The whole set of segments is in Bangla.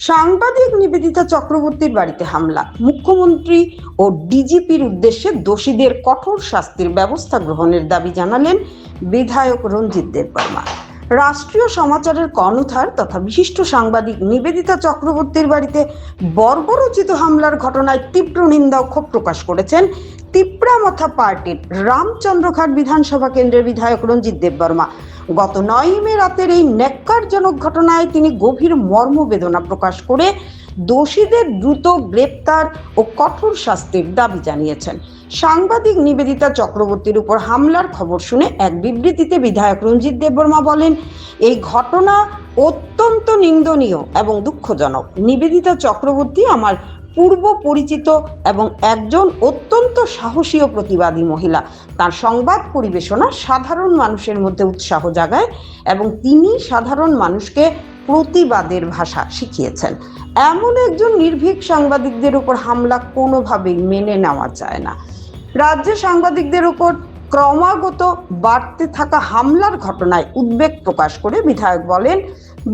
সাংবাদিক নিবেদিতা চক্রবর্তীর বাড়িতে হামলা, মুখ্যমন্ত্রী ও ডিজিপির উদ্দেশ্যে দোষীদের কঠোর শাস্তির ব্যবস্থা গ্রহণের দাবি জানালেন বিধায়ক রঞ্জিত দেববর্মা। রাষ্ট্রীয় সমাচারের কর্ণধার তথা বিশিষ্ট সাংবাদিক নিবেদিতা চক্রবর্তীর বাড়িতে বর্বরোচিত হামলার ঘটনায় তীব্র নিন্দা ও ক্ষোভ প্রকাশ করেছেন তিপ্রামথা পার্টির রামচন্দ্রঘাট বিধানসভা কেন্দ্রের বিধায়ক রঞ্জিত দেববর্মা। গত 9 মে রাতের এই ন্যাক্কারজনক ঘটনায় তিনি গভীর মর্মবেদনা প্রকাশ করে দোষীদের দ্রুত গ্রেপ্তার ও কঠোর শাস্তির দাবি জানিয়েছেন। সাংবাদিক নিবেদিতা চক্রবর্তীর উপর হামলার খবর শুনে এক বিবৃতিতে বিধায়ক রঞ্জিত দেববর্মা বলেন, এই ঘটনা অত্যন্ত নিন্দনীয় এবং দুঃখজনক। নিবেদিতা চক্রবর্তী আমার পূর্ব পরিচিত এবং একজন অত্যন্ত সাহসী ও প্রতিবাদী মহিলা। তার সংবাদ পরিবেশনা সাধারণ মানুষের মধ্যে উৎসাহ জাগায় এবং তিনি সাধারণ মানুষকে প্রতিবাদের ভাষা শিখিয়েছেন। এমন একজন নির্ভীক সাংবাদিকদের উপর হামলা কোনোভাবেই মেনে নেওয়া যায় না। রাজ্যে সাংবাদিকদের উপর ক্রমাগত বাড়তে থাকা হামলার ঘটনায় উদ্বেগ প্রকাশ করে বিধায়ক বলেন,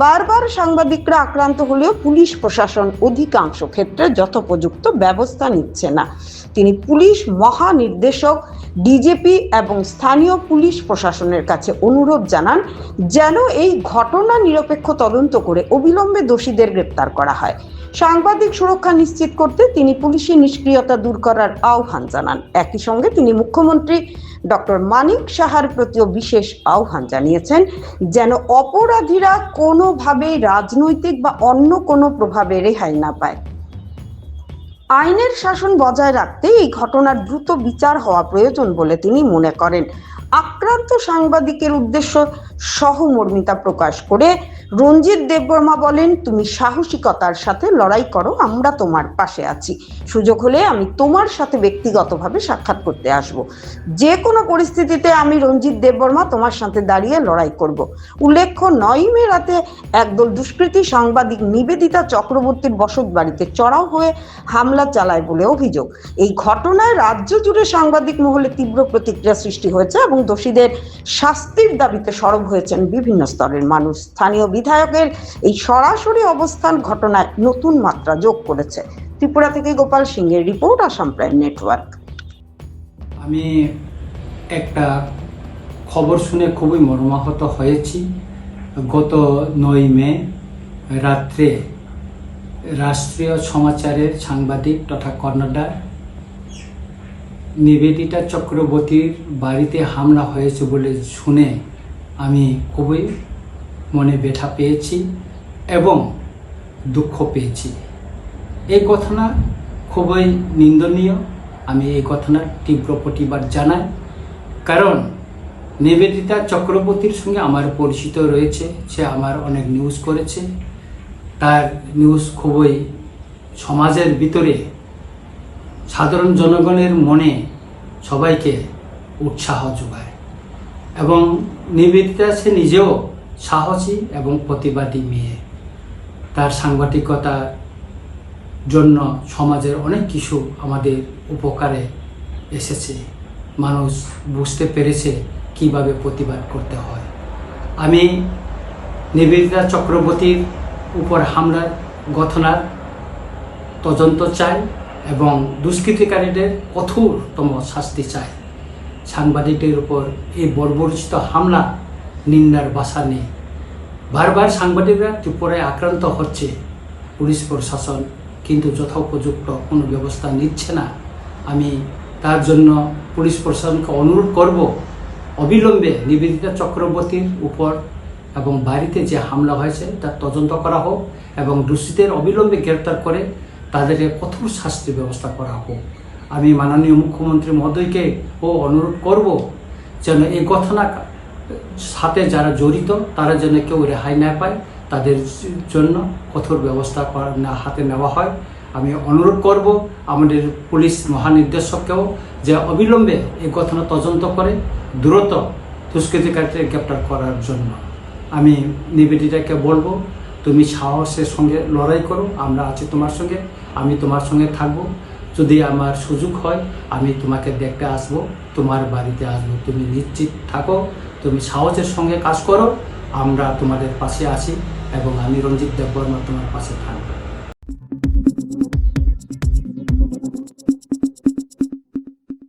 বারবার সাংবাদিকরা আক্রান্ত হলেও পুলিশ প্রশাসন অধিকাংশ ক্ষেত্রে যথোপযুক্ত ব্যবস্থা নিচ্ছে না। তিনি পুলিশ মহানির্দেশক, ডিজিপি এবং স্থানীয় পুলিশ প্রশাসনের কাছে অনুরোধ জানান যেন এই ঘটনা নিরপেক্ষ তদন্ত করে অবিলম্বে দোষীদের গ্রেপ্তার করা হয়। সাংবাদিক সুরক্ষা নিশ্চিত করতে তিনি পুলিশি নিষ্ক্রিয়তা দূর করার আহ্বান জানান। একই সঙ্গে তিনি মুখ্যমন্ত্রী ডক্টর মানিক সাহার প্রতিও বিশেষ আহ্বান জানিয়েছেন যেন অপরাধীরা কোনোভাবেই রাজনৈতিক বা অন্য কোনো প্রভাবে রেহাই না পায়। আইনের শাসন বজায় রাখতে এই ঘটনার দ্রুত বিচার হওয়া প্রয়োজন বলে তিনি মনে করেন। আক্রান্ত সাংবাদিকের উদ্দেশ্য সহমর্মিতা প্রকাশ করে রঞ্জিত দেববর্মা বলেন, তুমি সাহসিকতার সাথে লড়াই করো, আমরা তোমার পাশে আছি। সুযোগ হলে আমি তোমার সাথে ব্যক্তিগতভাবে সাক্ষাৎ করতে আসব। যে কোনো পরিস্থিতিতে আমি রঞ্জিত দেববর্মা তোমার সাথে দাঁড়িয়ে লড়াই করব। উল্লেখ্য, 9 মে রাতে একদল দুষ্কৃতী সাংবাদিক নিবেদিতা চক্রবর্তীর বসত বাড়িতে চড়াও হয়ে হামলা চালায় বলে অভিযোগ। এই ঘটনায় রাজ্য জুড়ে সাংবাদিক মহলে তীব্র প্রতিক্রিয়া সৃষ্টি হয়েছে এবং দোষীদের শাস্তির দাবিতে সরব হয়েছেন বিভিন্ন স্তরের মানুষ। স্থানীয় বিধায়কের এই সরাসরি অবস্থান ঘটনায় নতুন মাত্রা যোগ করেছে। ত্রিপুরা থেকে গোপাল সিংহের রিপোর্ট, আসাম প্রাইম নেটওয়ার্ক। আমি একটা খবর শুনে খুবই মর্মাহত হয়েছি। গত 9 মে রাত্রে রাষ্ট্রীয় সমাচারের সাংবাদিক তথা কর্ণধার নিবেদিতা চক্রবর্তীর বাড়িতে হামলা হয়েছে বলে শুনে আমি খুবই মনে ব্যথা পেয়েছি এবং দুঃখ পেয়েছি। এই ঘটনা খুবই নিন্দনীয়। আমি এই ঘটনার তীব্র প্রতিবাদ জানাই, কারণ নিবেদিতা চক্রবর্তীর সঙ্গে আমার পরিচিত রয়েছে। সে আমার অনেক নিউজ করেছে। তার নিউজ খুবই সমাজের ভিতরে সাধারণ জনগণের মনে সবাইকে উৎসাহ যোগায় এবং নিবেদিতা সে নিজেও সাহসী এবং প্রতিবাদী মেয়ে। তার সাংবাদিকতার জন্য সমাজের অনেক কিছু আমাদের উপকারে এসেছে। মানুষ বুঝতে পেরেছে কিভাবে প্রতিবাদ করতে হয়। আমি নিবেদিতা চক্রবর্তীর উপর হামলার ঘটনার তদন্ত চাই এবং দুষ্কৃতিকারীদের কঠোরতম শাস্তি চাই। সাংবাদিকদের উপর এই বর্বরোচিত হামলা নিন্দার ভাষা নেই। বারবার সাংবাদিকরা ত্রিপুরায় আক্রান্ত হচ্ছে, পুলিশ প্রশাসন কিন্তু যথোপযুক্ত কোনো ব্যবস্থা নিচ্ছে না। আমি তার জন্য পুলিশ প্রশাসনকে অনুরোধ করব, অবিলম্বে নিবেদিতা চক্রবর্তীর উপর এবং বাড়িতে যে হামলা হয়েছে তার তদন্ত করা হোক এবং দোষীদের অবিলম্বে গ্রেপ্তার করে তাদেরকে কঠোর শাস্তির ব্যবস্থা করা হোক। আমি মাননীয় মুখ্যমন্ত্রী মহোদয়কে অনুরোধ করব যেন এই ঘটনার সাথে যারা জড়িত তারা যেন কেউ রেহাই না পায়, তাদের জন্য কঠোর ব্যবস্থা হাতে নেওয়া হয়। আমি অনুরোধ করব আমাদের পুলিশ মহানির্দেশককেও যে অবিলম্বে এই ঘটনা তদন্ত করে দ্রুত দুষ্কৃতিকারীদের গ্রেপ্তার করার জন্য। আমি নিবেদিতাকে বলবো, তুমি সাহসের সঙ্গে লড়াই করো, আমরা আছি তোমার সঙ্গে, আমি তোমার সঙ্গে থাকবো। যদি আমার সুযোগ হয় আমি তোমাকে দেখতে আসবো, তোমার বাড়িতে আসবো। তুমি নিশ্চিত থাকো, তুমি সাহসের সঙ্গে কাজ করো, আমরা তোমাদের পাশে আছি এবং আমি রঞ্জিত দেববর্মা তোমার পাশে থাকবো।